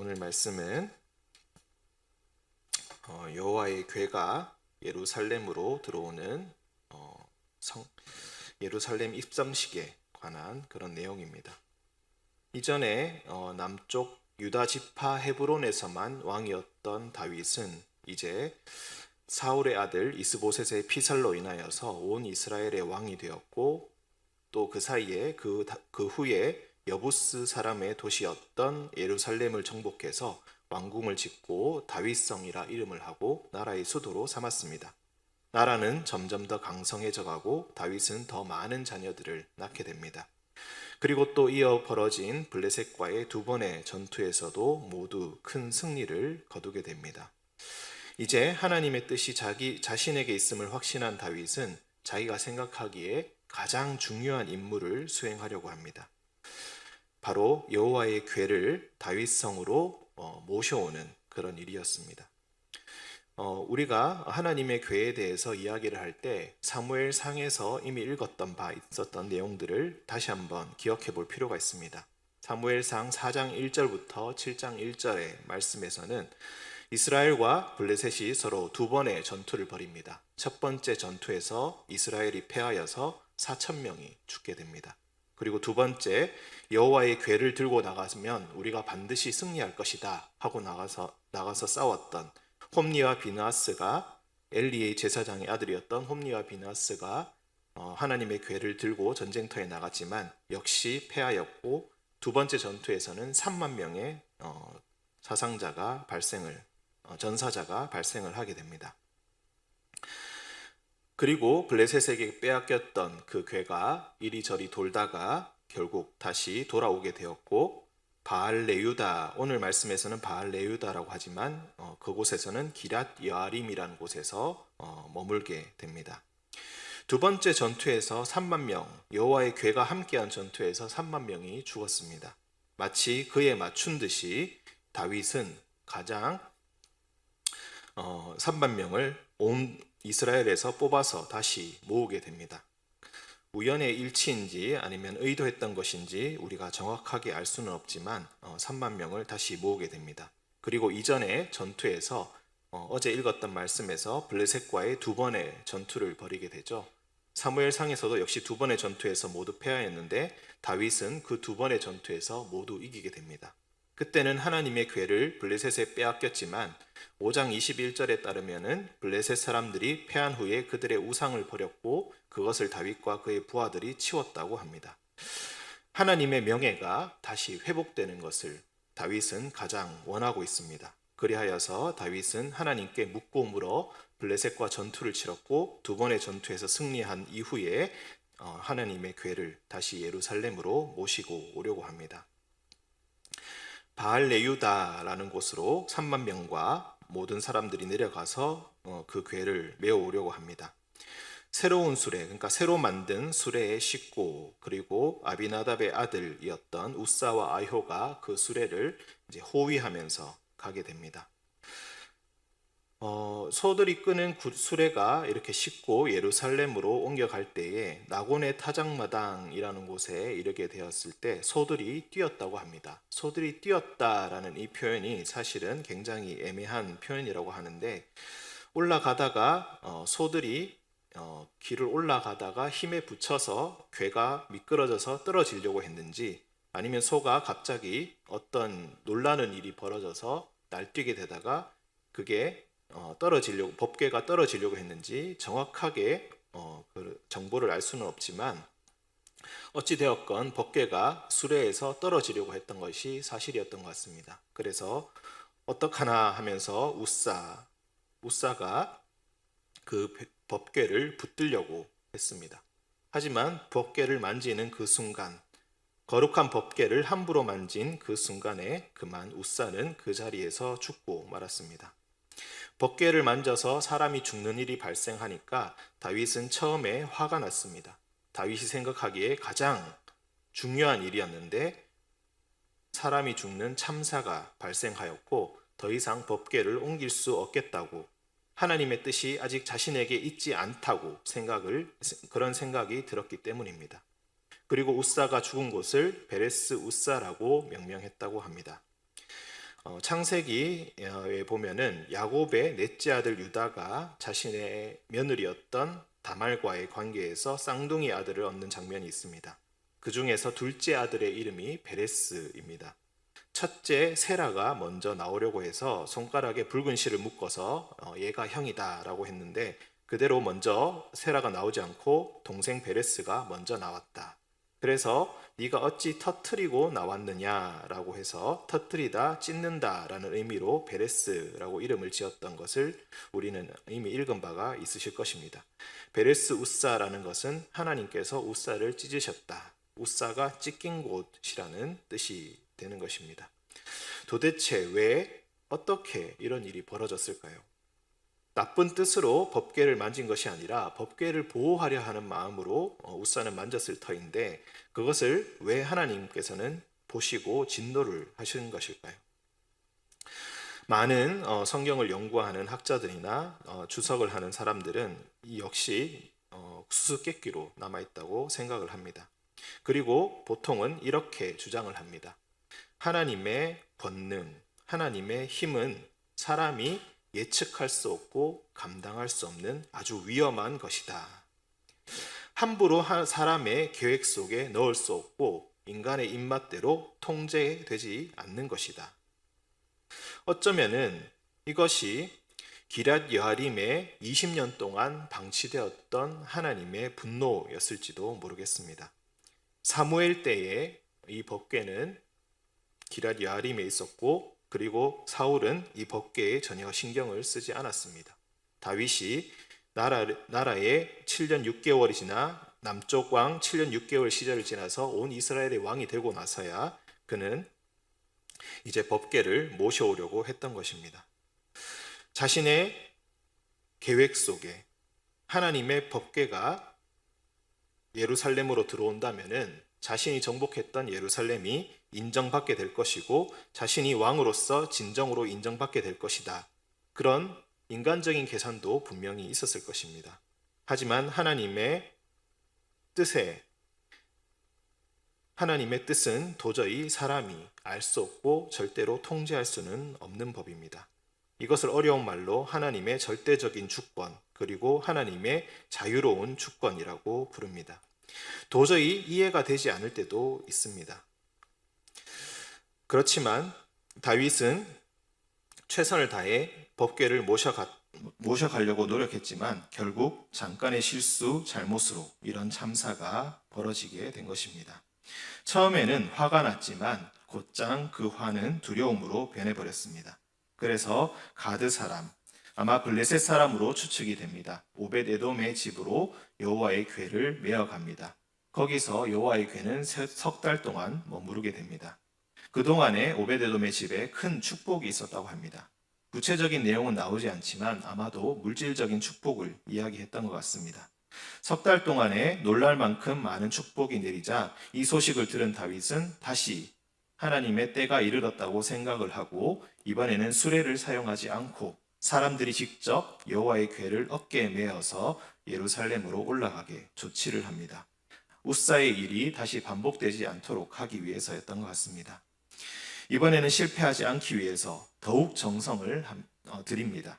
오늘 말씀은 여호와의 궤가 예루살렘으로 들어오는 예루살렘 입성식에 관한 그런 내용입니다. 이전에 남쪽 유다 지파 헤브론에서만 왕이었던 다윗은 이제 사울의 아들 이스보셋의 피살로 인하여서 온 이스라엘의 왕이 되었고, 또 그 사이에 그 후에 여부스 사람의 도시였던 예루살렘을 정복해서 왕궁을 짓고 다윗성이라 이름을 하고 나라의 수도로 삼았습니다. 나라는 점점 더 강성해져 가고 다윗은 더 많은 자녀들을 낳게 됩니다. 그리고 또 이어 벌어진 블레셋과의 두 번의 전투에서도 모두 큰 승리를 거두게 됩니다. 이제 하나님의 뜻이 자신에게 있음을 확신한 다윗은 자기가 생각하기에 가장 중요한 임무를 수행하려고 합니다. 바로 여호와의 궤를 다윗성으로 모셔오는 그런 일이었습니다. 우리가 하나님의 궤에 대해서 이야기를 할 때 사무엘상에서 이미 읽었던 바 있었던 내용들을 다시 한번 기억해 볼 필요가 있습니다. 사무엘상 4장 1절부터 7장 1절의 말씀에서는 이스라엘과 블레셋이 서로 두 번의 전투를 벌입니다. 첫 번째 전투에서 이스라엘이 패하여서 4,000명이 죽게 됩니다. 그리고 두 번째, 여호와의 궤를 들고 나가면 우리가 반드시 승리할 것이다 하고 나가서 싸웠던 홈리와 비느하스가, 엘리의 제사장의 아들이었던 홈리와 비느하스가 하나님의 궤를 들고 전쟁터에 나갔지만 역시 패하였고, 두 번째 전투에서는 3만 명의 전사자가 발생을 하게 됩니다. 그리고 블레셋에게 빼앗겼던 그 궤가 이리저리 돌다가 결국 다시 돌아오게 되었고, 바알레유다, 오늘 말씀에서는 바알레유다라고 하지만 그곳에서는 기랏 여아림이라는 곳에서 머물게 됩니다. 두 번째 전투에서 3만 명, 여호와의 궤가 함께한 전투에서 3만 명이 죽었습니다. 마치 그에 맞춘 듯이 다윗은 가장 3만 명을 온 이스라엘에서 뽑아서 다시 모으게 됩니다. 우연의 일치인지 아니면 의도했던 것인지 우리가 정확하게 알 수는 없지만 3만 명을 다시 모으게 됩니다. 그리고 이전의 전투에서 어제 읽었던 말씀에서 블레셋과의 두 번의 전투를 벌이게 되죠. 사무엘상에서도 역시 두 번의 전투에서 모두 패하였는데 다윗은 그 두 번의 전투에서 모두 이기게 됩니다. 그때는 하나님의 궤를 블레셋에 빼앗겼지만 5장 21절에 따르면은 블레셋 사람들이 패한 후에 그들의 우상을 버렸고 그것을 다윗과 그의 부하들이 치웠다고 합니다. 하나님의 명예가 다시 회복되는 것을 다윗은 가장 원하고 있습니다. 그리하여서 다윗은 하나님께 묻고 물어 블레셋과 전투를 치렀고 두 번의 전투에서 승리한 이후에 하나님의 궤를 다시 예루살렘으로 모시고 오려고 합니다. 바알레유다라는 곳으로 3만 명과 모든 사람들이 내려가서 그 궤를 메어오려고 합니다. 새로운 수레, 그러니까 새로 만든 수레의 식구, 그리고 아비나답의 아들이었던 우사와 아효가 그 수레를 이제 호위하면서 가게 됩니다. 소들이 끄는 수레가 이렇게 싣고 예루살렘으로 옮겨갈 때에 나곤의 타작마당이라는 곳에 이르게 되었을 때 소들이 뛰었다고 합니다. 소들이 뛰었다라는 이 표현이 사실은 굉장히 애매한 표현이라고 하는데, 올라가다가 소들이 길을 올라가다가 힘에 부쳐서 궤가 미끄러져서 떨어지려고 했는지, 아니면 소가 갑자기 어떤 놀라는 일이 벌어져서 날뛰게 되다가 그게 법궤가 떨어지려고 했는지 정확하게 그 정보를 알 수는 없지만, 어찌 되었건 법궤가 수레에서 떨어지려고 했던 것이 사실이었던 것 같습니다. 그래서 어떡하나 하면서 우사가 그 법궤를 붙들려고 했습니다. 하지만 법궤를 만지는 그 순간, 거룩한 법궤를 함부로 만진 그 순간에 그만 우사는 그 자리에서 죽고 말았습니다. 법궤를 만져서 사람이 죽는 일이 발생하니까 다윗은 처음에 화가 났습니다. 다윗이 생각하기에 가장 중요한 일이었는데 사람이 죽는 참사가 발생하였고 더 이상 법궤를 옮길 수 없겠다고, 하나님의 뜻이 아직 자신에게 있지 않다고 그런 생각이 들었기 때문입니다. 그리고 우사가 죽은 곳을 베레스 우사라고 명명했다고 합니다. 창세기에 보면은 야곱의 넷째 아들 유다가 자신의 며느리였던 다말과의 관계에서 쌍둥이 아들을 얻는 장면이 있습니다. 그 중에서 둘째 아들의 이름이 베레스입니다. 첫째 세라가 먼저 나오려고 해서 손가락에 붉은 실을 묶어서 얘가 형이다라고 했는데 그대로 먼저 세라가 나오지 않고 동생 베레스가 먼저 나왔다. 그래서 네가 어찌 터트리고 나왔느냐라고 해서 터트리다, 찢는다라는 의미로 베레스라고 이름을 지었던 것을 우리는 이미 읽은 바가 있으실 것입니다. 베레스 우사라는 것은 하나님께서 우사를 찢으셨다. 우사가 찢긴 곳이라는 뜻이 되는 것입니다. 도대체 왜 어떻게 이런 일이 벌어졌을까요? 나쁜 뜻으로 법궤를 만진 것이 아니라 법궤를 보호하려 하는 마음으로 우사는 만졌을 터인데 그것을 왜 하나님께서는 보시고 진노를 하신 것일까요? 많은 성경을 연구하는 학자들이나 주석을 하는 사람들은 이 역시 수수께끼로 남아있다고 생각을 합니다. 그리고 보통은 이렇게 주장을 합니다. 하나님의 권능, 하나님의 힘은 사람이 예측할 수 없고 감당할 수 없는 아주 위험한 것이다. 함부로 사람의 계획 속에 넣을 수 없고 인간의 입맛대로 통제되지 않는 것이다. 어쩌면은 이것이 기럇 여아림에 20년 동안 방치되었던 하나님의 분노였을지도 모르겠습니다. 사무엘 때에 이 법궤는 기럇 여아림에 있었고 그리고 사울은 이 법궤에 전혀 신경을 쓰지 않았습니다. 다윗이 나라에 7년 6개월이 지나 남쪽 왕 7년 6개월 시절을 지나서 온 이스라엘의 왕이 되고 나서야 그는 이제 법궤를 모셔오려고 했던 것입니다. 자신의 계획 속에 하나님의 법궤가 예루살렘으로 들어온다면은 자신이 정복했던 예루살렘이 인정받게 될 것이고 자신이 왕으로서 진정으로 인정받게 될 것이다. 그런 인간적인 계산도 분명히 있었을 것입니다. 하지만 하나님의 뜻은 도저히 사람이 알 수 없고 절대로 통제할 수는 없는 법입니다. 이것을 어려운 말로 하나님의 절대적인 주권 그리고 하나님의 자유로운 주권이라고 부릅니다. 도저히 이해가 되지 않을 때도 있습니다. 그렇지만 다윗은 최선을 다해 법궤를 모셔가려고 노력했지만 결국 잠깐의 실수, 잘못으로 이런 참사가 벌어지게 된 것입니다. 처음에는 화가 났지만 곧장 그 화는 두려움으로 변해버렸습니다. 그래서 가드 사람, 아마 블레셋 사람으로 추측이 됩니다. 오벳 에돔의 집으로 여호와의 궤를 메어갑니다. 거기서 여호와의 궤는 석 달 동안 머무르게 됩니다. 그동안에 오벳 에돔의 집에 큰 축복이 있었다고 합니다. 구체적인 내용은 나오지 않지만 아마도 물질적인 축복을 이야기했던 것 같습니다. 석 달 동안에 놀랄 만큼 많은 축복이 내리자 이 소식을 들은 다윗은 다시 하나님의 때가 이르렀다고 생각을 하고 이번에는 수레를 사용하지 않고 사람들이 직접 여호와의 궤를 어깨에 메어서 예루살렘으로 올라가게 조치를 합니다. 우사의 일이 다시 반복되지 않도록 하기 위해서였던 것 같습니다. 이번에는 실패하지 않기 위해서 더욱 정성을 들입니다.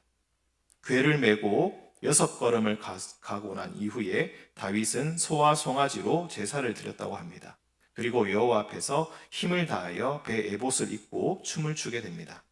궤를 메고 6걸음을 가고 난 이후에 다윗은 소와 송아지로 제사를 드렸다고 합니다. 그리고 여호와 앞에서 힘을 다하여 배 에봇을 입고 춤을 추게 됩니다.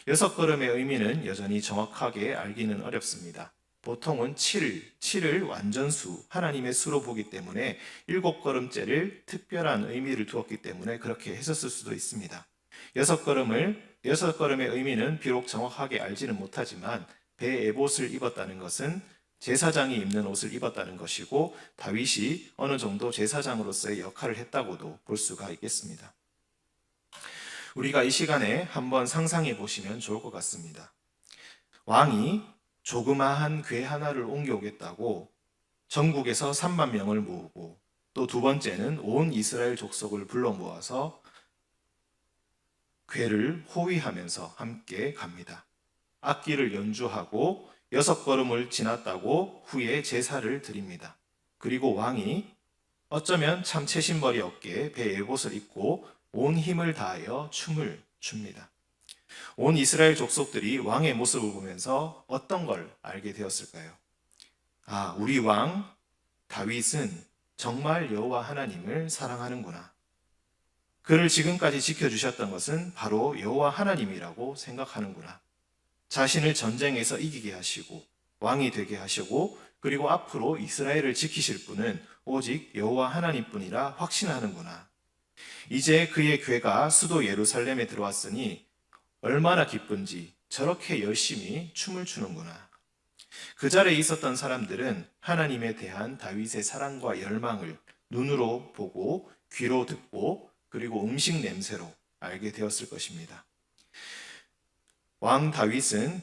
6걸음의 의미는 여전히 정확하게 알기는 어렵습니다. 보통은 7을 완전수, 하나님의 수로 보기 때문에 7걸음째를 특별한 의미를 두었기 때문에 그렇게 했었을 수도 있습니다. 6걸음의 의미는 비록 정확하게 알지는 못하지만 배 에봇을 입었다는 것은 제사장이 입는 옷을 입었다는 것이고 다윗이 어느 정도 제사장으로서의 역할을 했다고도 볼 수가 있겠습니다. 우리가 이 시간에 한번 상상해 보시면 좋을 것 같습니다. 왕이 조그마한 궤 하나를 옮겨오겠다고 전국에서 3만 명을 모으고 또 두 번째는 온 이스라엘 족속을 불러 모아서 궤를 호위하면서 함께 갑니다. 악기를 연주하고 6걸음을 지났다고 후에 제사를 드립니다. 그리고 왕이 어쩌면 참 채신머리 어깨에 배 에봇을 입고 온 힘을 다하여 춤을 춥니다. 온 이스라엘 족속들이 왕의 모습을 보면서 어떤 걸 알게 되었을까요? 아, 우리 왕 다윗은 정말 여호와 하나님을 사랑하는구나. 그를 지금까지 지켜주셨던 것은 바로 여호와 하나님이라고 생각하는구나. 자신을 전쟁에서 이기게 하시고 왕이 되게 하시고 그리고 앞으로 이스라엘을 지키실 분은 오직 여호와 하나님뿐이라 확신하는구나. 이제 그의 괴가 수도 예루살렘에 들어왔으니 얼마나 기쁜지 저렇게 열심히 춤을 추는구나. 그 자리에 있었던 사람들은 하나님에 대한 다윗의 사랑과 열망을 눈으로 보고 귀로 듣고 그리고 음식 냄새로 알게 되었을 것입니다. 왕 다윗은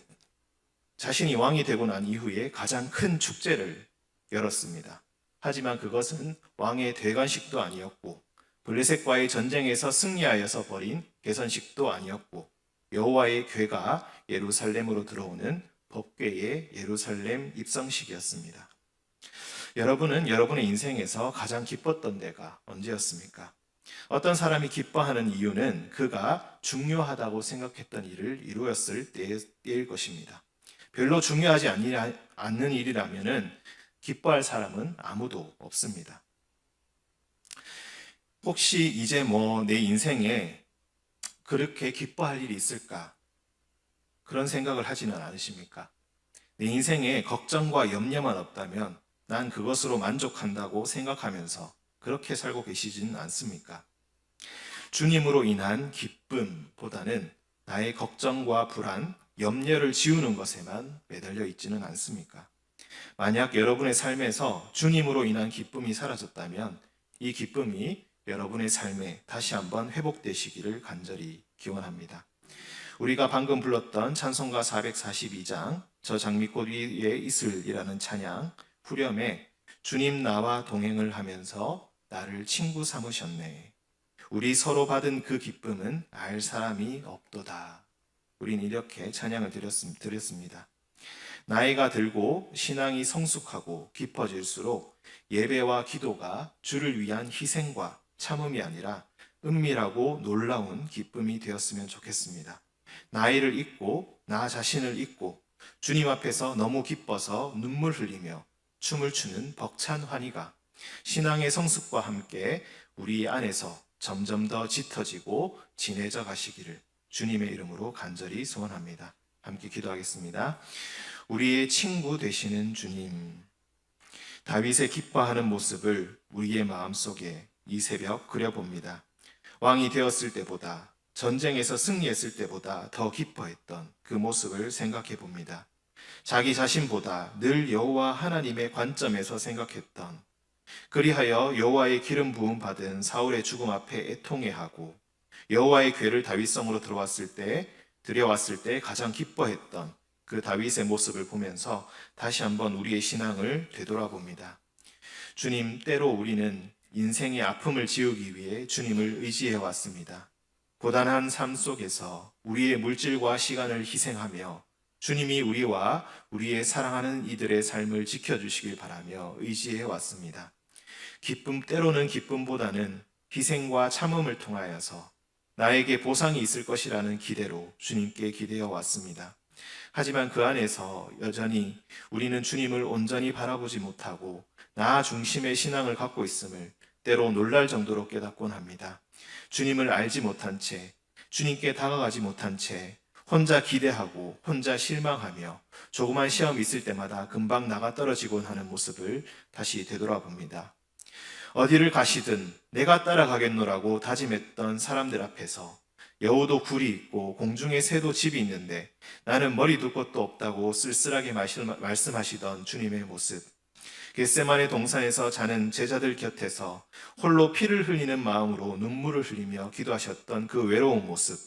자신이 왕이 되고 난 이후에 가장 큰 축제를 열었습니다. 하지만 그것은 왕의 대관식도 아니었고 블레셋과의 전쟁에서 승리하여서 벌인 개선식도 아니었고 여호와의 궤가 예루살렘으로 들어오는 법궤의 예루살렘 입성식이었습니다. 여러분은 여러분의 인생에서 가장 기뻤던 때가 언제였습니까? 어떤 사람이 기뻐하는 이유는 그가 중요하다고 생각했던 일을 이루었을 때일 것입니다. 별로 중요하지 않는 일이라면 기뻐할 사람은 아무도 없습니다. 혹시 이제 내 인생에 그렇게 기뻐할 일이 있을까? 그런 생각을 하지는 않으십니까? 내 인생에 걱정과 염려만 없다면 난 그것으로 만족한다고 생각하면서 그렇게 살고 계시지는 않습니까? 주님으로 인한 기쁨보다는 나의 걱정과 불안, 염려를 지우는 것에만 매달려 있지는 않습니까? 만약 여러분의 삶에서 주님으로 인한 기쁨이 사라졌다면 이 기쁨이 여러분의 삶에 다시 한번 회복되시기를 간절히 기원합니다. 우리가 방금 불렀던 찬송가 442장 저 장미꽃 위에 이슬이라는 찬양 후렴에 주님 나와 동행을 하면서 나를 친구 삼으셨네. 우리 서로 받은 그 기쁨은 알 사람이 없도다. 우린 이렇게 찬양을 드렸습니다. 나이가 들고 신앙이 성숙하고 깊어질수록 예배와 기도가 주를 위한 희생과 참음이 아니라 은밀하고 놀라운 기쁨이 되었으면 좋겠습니다. 나이를 잊고 나 자신을 잊고 주님 앞에서 너무 기뻐서 눈물 흘리며 춤을 추는 벅찬 환희가 신앙의 성숙과 함께 우리 안에서 점점 더 짙어지고 진해져 가시기를 주님의 이름으로 간절히 소원합니다. 함께 기도하겠습니다. 우리의 친구 되시는 주님, 다윗의 기뻐하는 모습을 우리의 마음속에 이 새벽 그려봅니다. 왕이 되었을 때보다 전쟁에서 승리했을 때보다 더 기뻐했던 그 모습을 생각해 봅니다. 자기 자신보다 늘 여호와 하나님의 관점에서 생각했던 그리하여 여호와의 기름 부음 받은 사울의 죽음 앞에 애통해하고 여호와의 궤를 다윗성으로 들여왔을 때 가장 기뻐했던 그 다윗의 모습을 보면서 다시 한번 우리의 신앙을 되돌아봅니다. 주님, 때로 우리는 인생의 아픔을 지우기 위해 주님을 의지해 왔습니다. 고단한 삶 속에서 우리의 물질과 시간을 희생하며 주님이 우리와 우리의 사랑하는 이들의 삶을 지켜주시길 바라며 의지해 왔습니다. 때로는 기쁨보다는 희생과 참음을 통하여서 나에게 보상이 있을 것이라는 기대로 주님께 기대어 왔습니다. 하지만 그 안에서 여전히 우리는 주님을 온전히 바라보지 못하고 나 중심의 신앙을 갖고 있음을 때로 놀랄 정도로 깨닫곤 합니다. 주님을 알지 못한 채, 주님께 다가가지 못한 채 혼자 기대하고 혼자 실망하며 조그만 시험이 있을 때마다 금방 나가 떨어지곤 하는 모습을 다시 되돌아봅니다. 어디를 가시든 내가 따라가겠노라고 다짐했던 사람들 앞에서 여우도 굴이 있고 공중에 새도 집이 있는데 나는 머리 둘 것도 없다고 쓸쓸하게 말씀하시던 주님의 모습, 겟세마네 동산에서 자는 제자들 곁에서 홀로 피를 흘리는 마음으로 눈물을 흘리며 기도하셨던 그 외로운 모습,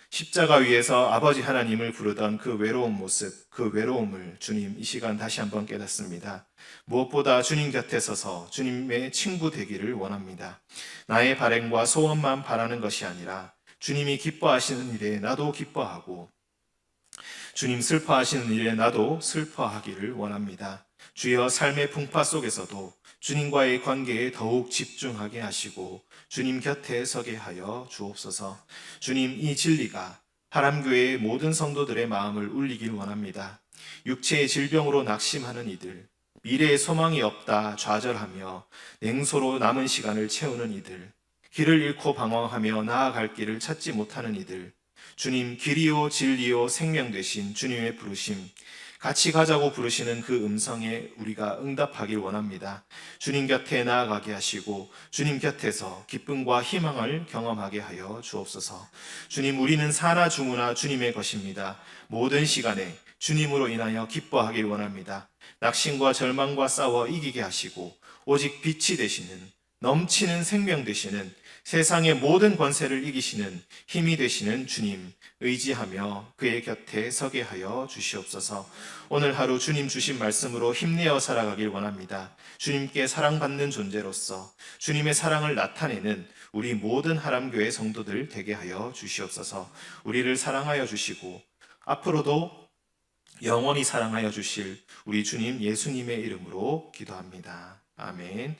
십자가 위에서 아버지 하나님을 부르던 그 외로운 모습, 그 외로움을 주님 이 시간 다시 한번 깨닫습니다. 무엇보다 주님 곁에 서서 주님의 친구 되기를 원합니다. 나의 발행과 소원만 바라는 것이 아니라 주님이 기뻐하시는 일에 나도 기뻐하고 주님 슬퍼하시는 일에 나도 슬퍼하기를 원합니다. 주여, 삶의 풍파 속에서도 주님과의 관계에 더욱 집중하게 하시고 주님 곁에 서게 하여 주옵소서. 주님, 이 진리가 하람교회의 모든 성도들의 마음을 울리길 원합니다. 육체의 질병으로 낙심하는 이들, 미래의 소망이 없다 좌절하며 냉소로 남은 시간을 채우는 이들, 길을 잃고 방황하며 나아갈 길을 찾지 못하는 이들, 주님 길이요 진리요 생명 되신 주님의 부르심, 같이 가자고 부르시는 그 음성에 우리가 응답하길 원합니다. 주님 곁에 나아가게 하시고 주님 곁에서 기쁨과 희망을 경험하게 하여 주옵소서. 주님, 우리는 사나 죽으나 주님의 것입니다. 모든 시간에 주님으로 인하여 기뻐하길 원합니다. 낙심과 절망과 싸워 이기게 하시고 오직 빛이 되시는, 넘치는 생명 되시는, 세상의 모든 권세를 이기시는 힘이 되시는 주님 의지하며 그의 곁에 서게 하여 주시옵소서. 오늘 하루 주님 주신 말씀으로 힘내어 살아가길 원합니다. 주님께 사랑받는 존재로서 주님의 사랑을 나타내는 우리 모든 하람교회 성도들 되게 하여 주시옵소서. 우리를 사랑하여 주시고 앞으로도 영원히 사랑하여 주실 우리 주님 예수님의 이름으로 기도합니다. 아멘.